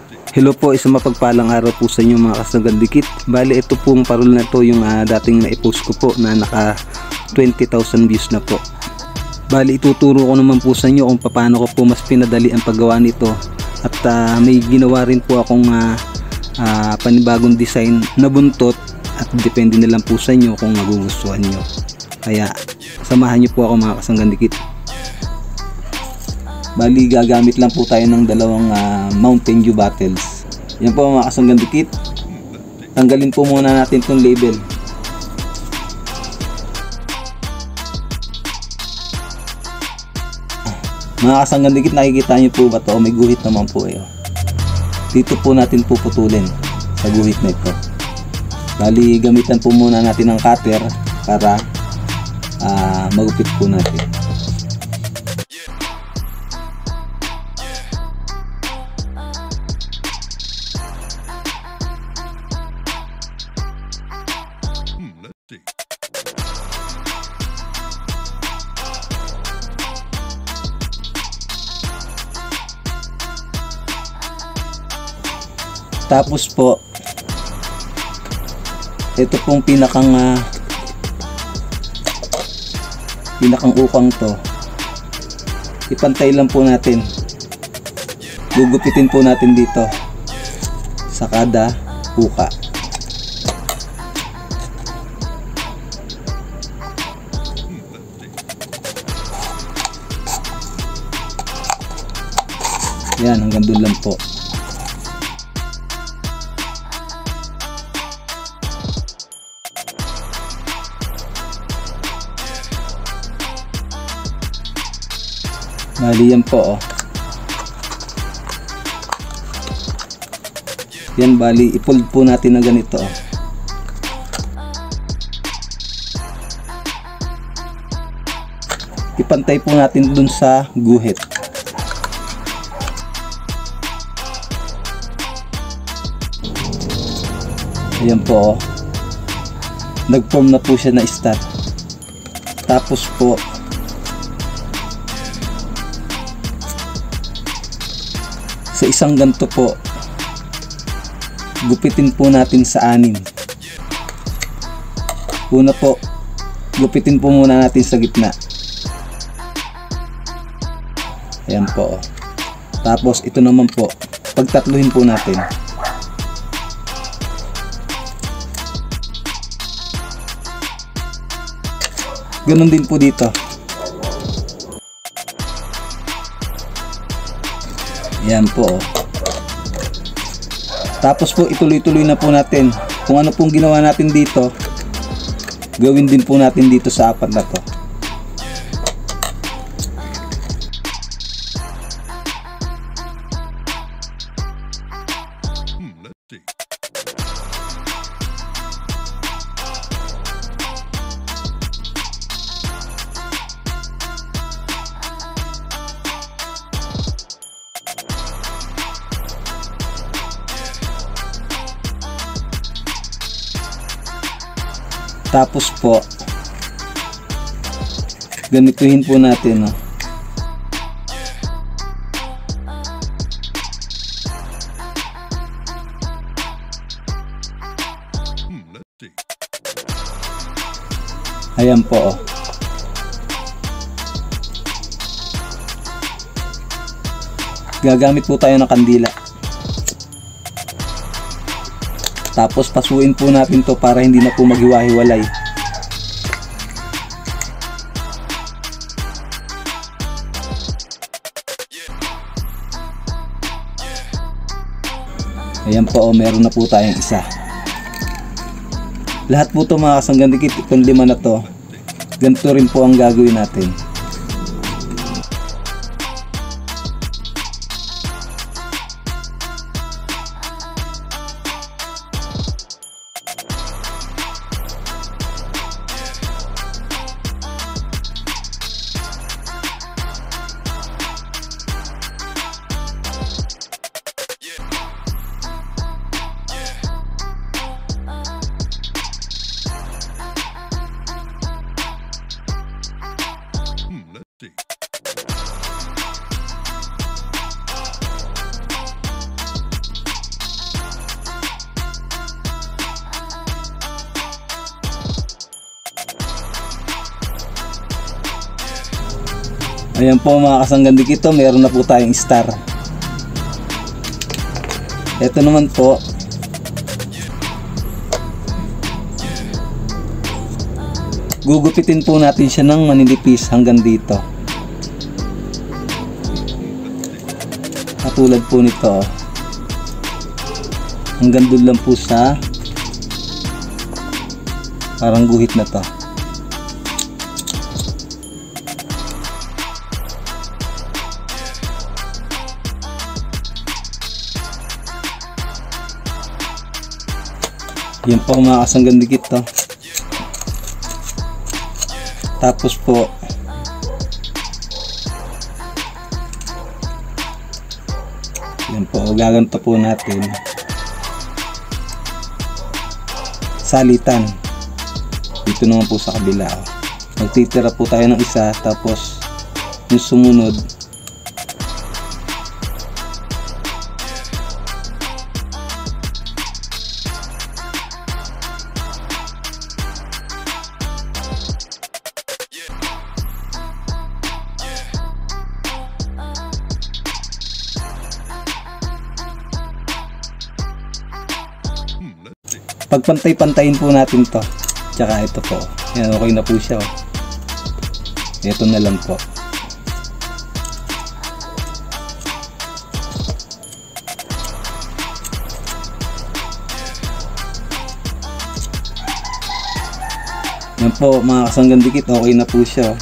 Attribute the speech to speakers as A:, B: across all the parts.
A: Hello po, isang mapagpalang araw po sa inyo mga kasagandikit. Bali ito pong parol na to yung dating na-post ko po na naka 20,000 views na po. Bali ituturo ko naman po sa inyo kung paano ko po mas pinadali ang paggawa nito. At may ginawa rin po akong panibagong design na buntot at depende na lang po sa inyo kung magugustuhan nyo. Kaya samahan nyo po ako mga kasagandikit. Bali gagamit lang po tayo ng dalawang Mountain Dew bottles. Yan po mga kasagandikit. Tanggalin po muna natin itong label. Mga kasagandikit, nakikita nyo po ba ito? May guhit naman po eh. Dito po natin puputulin sa guhit na ito. Bali gamitan po muna natin ng cutter para magupit po natin. Tapos po, ito pong pinakang ukang to, ipantay lang po natin. Gugupitin po natin dito sa kada uka. Yan, hanggang doon lang po. Bali yan po oh. Yan, bali i-fold po natin na ganito oh. Ipantay po natin dun sa guhit. Ayan po oh. Nag-form na po siya na star. Tapos po sa isang ganto po, gupitin po natin sa 6. Una po, gupitin po muna natin sa gitna. Ayan po. Tapos ito naman po, pagtatluhin po natin. Ganon din po dito. Yan po oh. Tapos po ituloy-tuloy na po natin. Kung ano pong ginawa natin dito, gawin din po natin dito sa 4 na to. Tapos po, ganituhin po natin no? Ayan po oh. Gagamit po tayo ng kandila. Tapos pasuin po natin to para hindi na po maghiwa-hiwalay. Ayan po oh, meron na po tayong isa. Lahat po to mga kasagandikit, itong 5 na to, ganito rin po ang gagawin natin. Ayan po mga kasanggan dikit, meron na po tayong star. Ito naman po, gugupitin po natin siya ng maninipis hanggang dito. Katulad po nito, hanggang doon lang po sa parang guhit na to. Yan po mga kasanggan dikit to. Tapos po yan po, gaganto po natin salitan dito naman po sa kabila. Magtitira po tayo ng isa, tapos yung sumunod pagpantay-pantayin po natin to. Tsaka ito po, yan, okay na po siya. Ito na lang po. Yan po mga kasanggan dikit, okay na po siya.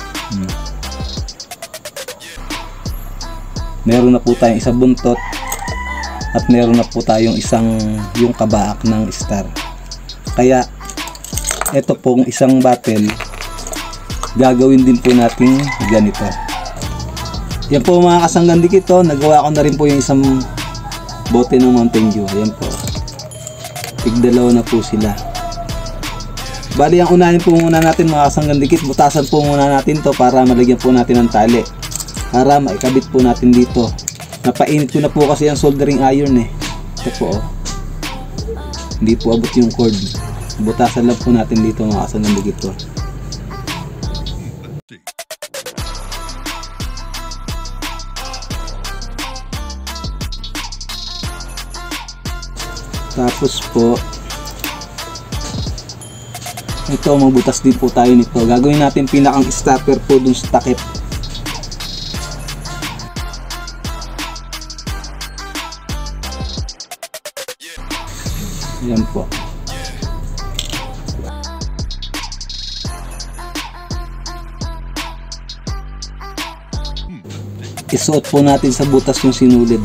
A: Meron na po tayong isang buntot at meron na po tayong isang yung kabaak ng star. Kaya ito pong isang battle gagawin din po natin ganito. Yan po mga kasanggan dikit, nagawa ko na rin po yung isang bote ng Mountain Dew. Ayan po, tigdalaw na po sila. Bali, ang unahin po muna natin mga kasanggan dikit, butasan po muna natin to para malagyan po natin ng tali para maikabit po natin dito. Napainit ko na po kasi ang soldering iron eh. Ito po, hindi po abot yung cord. Butasan lang po natin dito mga kasanggan dikit to. Tapos po ito, magbutas din po tayo nito. Gagawin natin pinakang stopper po dun sa takip. Yan po. Isuot po natin sa butas yung sinulid.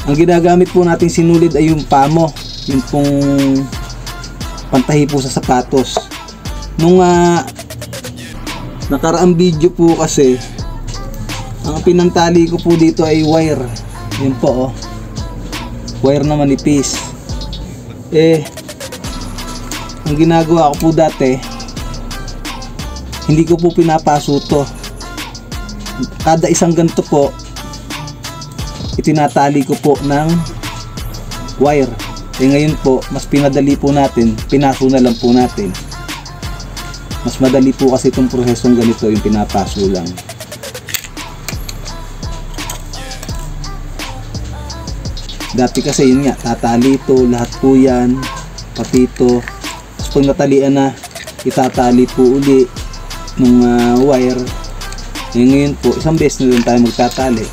A: Ang ginagamit po natin sinulid ay yung pamo, yung pong pantahi po sa sapatos. Nung nakaraang video po kasi, ang pinantali ko po dito ay wire. Yun po, wire na manipis. Ang ginagawa ko po dati, hindi ko po pinapaso to. Kada isang ganito po, itinatali ko po ng wire. Ngayon po, mas pinadali po natin, pinaso na lang po natin. Mas madali po kasi itong prosesong ganito, yung pinapaso lang. Dati kasi yun nga, tatali ito, lahat po yan, pati ito. Tapos pag natalian na, itatali po uli ng wire. Ngayon po, isang beses na lang tayo magtatali.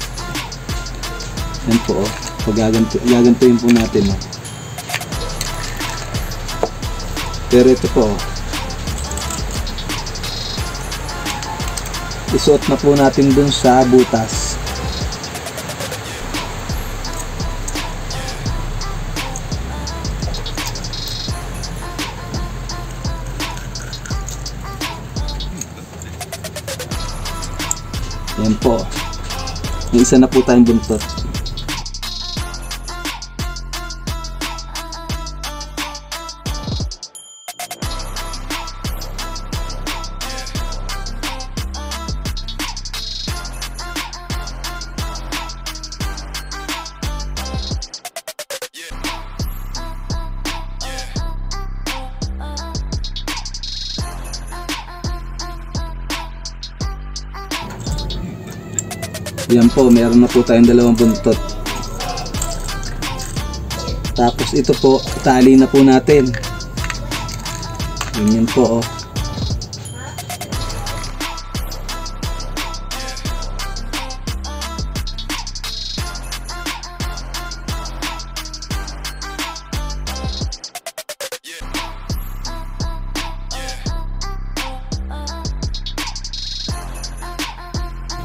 A: Yan po, pag gagantuin po natin. Pero ito po, isuot na po natin dun sa butas. Yan po, may isa na po tayong buntot. Yan po, meron na po tayong dalawang buntot. Tapos ito po, itali na po natin. Ganyan po oh.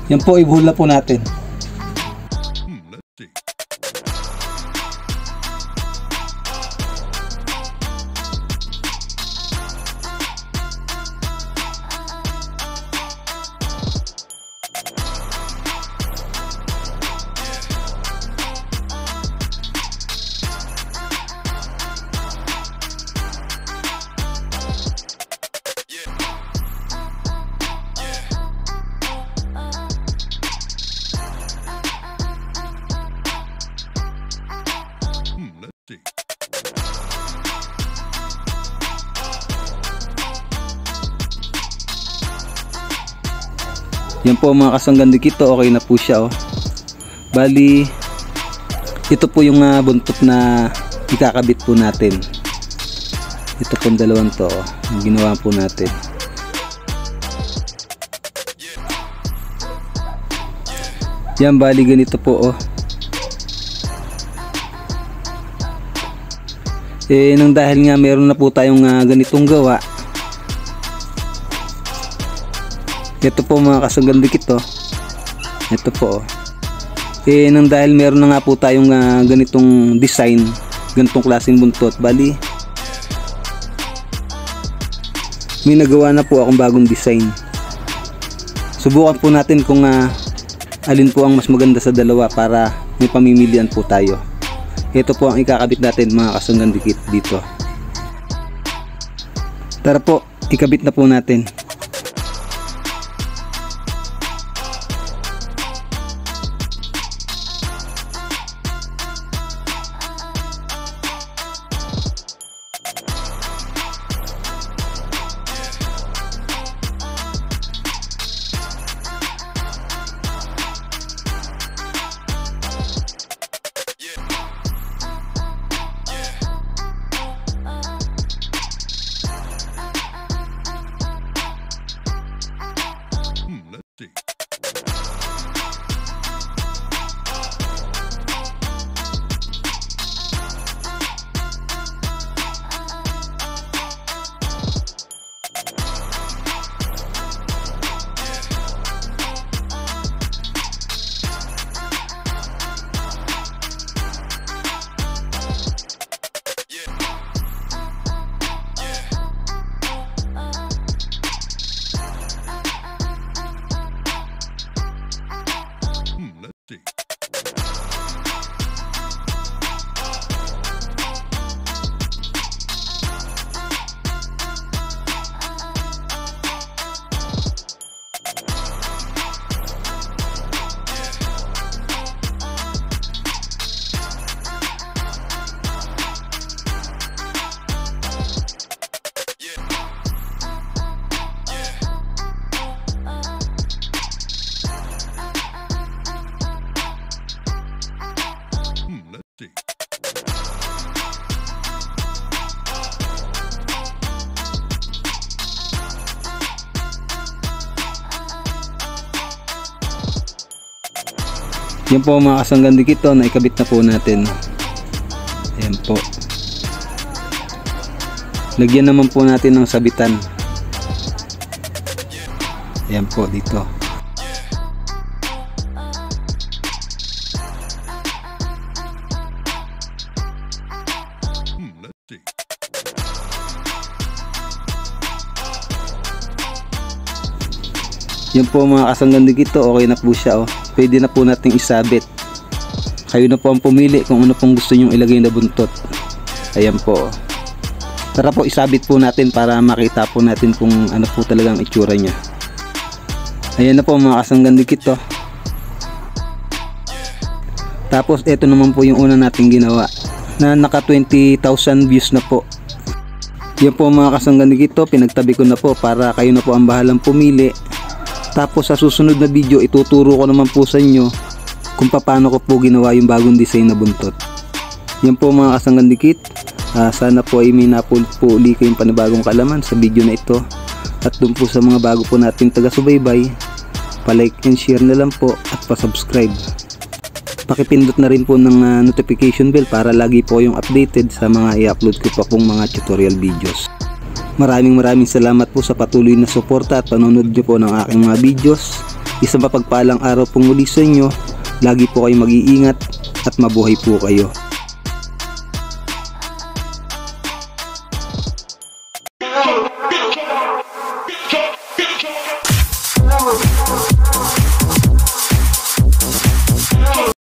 A: Yan po, ibuhol na po natin. Yan po mga kasanggan dikit, okay na po siya oh. Bali ito po yung buntot na ikakabit po natin. Ito po dalawang to oh, yung ginawa po natin. Yan, bali ganito po oh. Nang dahil nga meron na po tayong ganitong gawa, ito po mga kasanggan dikit oh. Ito po oh. Nang dahil meron na nga po tayong ganitong design, ganitong klaseng buntot, bali may nagawa na po akong bagong design. Subukan po natin kung alin po ang mas maganda sa dalawa para may pamimilian po tayo. Ito po ang ikakabit natin mga kasanggan dikit dito. Tara po, ikabit na po natin. Yan po mga kasanggan dikit oh, na ikabit na po natin. Ayan po. Lagyan naman po natin ng sabitan. Ayan po dito. Yan po mga kasanggan dikit oh, okay na po siya oh. Pwede na po nating isabit. Kayo na po ang pumili kung ano pong gusto nyong ilagay na buntot. Ayan po. Tara po, isabit po natin para makita po natin kung ano po talagang itsura nya. Ayan na po mga kasanggan dikit oh. Tapos ito naman po yung una nating ginawa na naka 20,000 views na po. Yan po mga kasanggan dikit oh, pinagtabi ko na po para kayo na po ang bahalang pumili Tapos sa susunod na video ituturo ko naman po sa inyo kung paano ko po ginawa yung bagong design na buntot. Yan po mga kasanggan dikit. Sana po ay may napulot po uli kayong panibagong kaalaman sa video na ito. At dun po sa mga bago po nating taga-subaybay, pa-like and share na lang po at pa-subscribe. Pakipindot na rin po ng notification bell para lagi po yung updated sa mga i-upload ko pa pong mga tutorial videos. Maraming salamat po sa patuloy na suporta at panonood nyo po ng aking mga videos. Isang mapagpalang araw pong muli sa inyo. Lagi po kayo mag-iingat at mabuhay po kayo.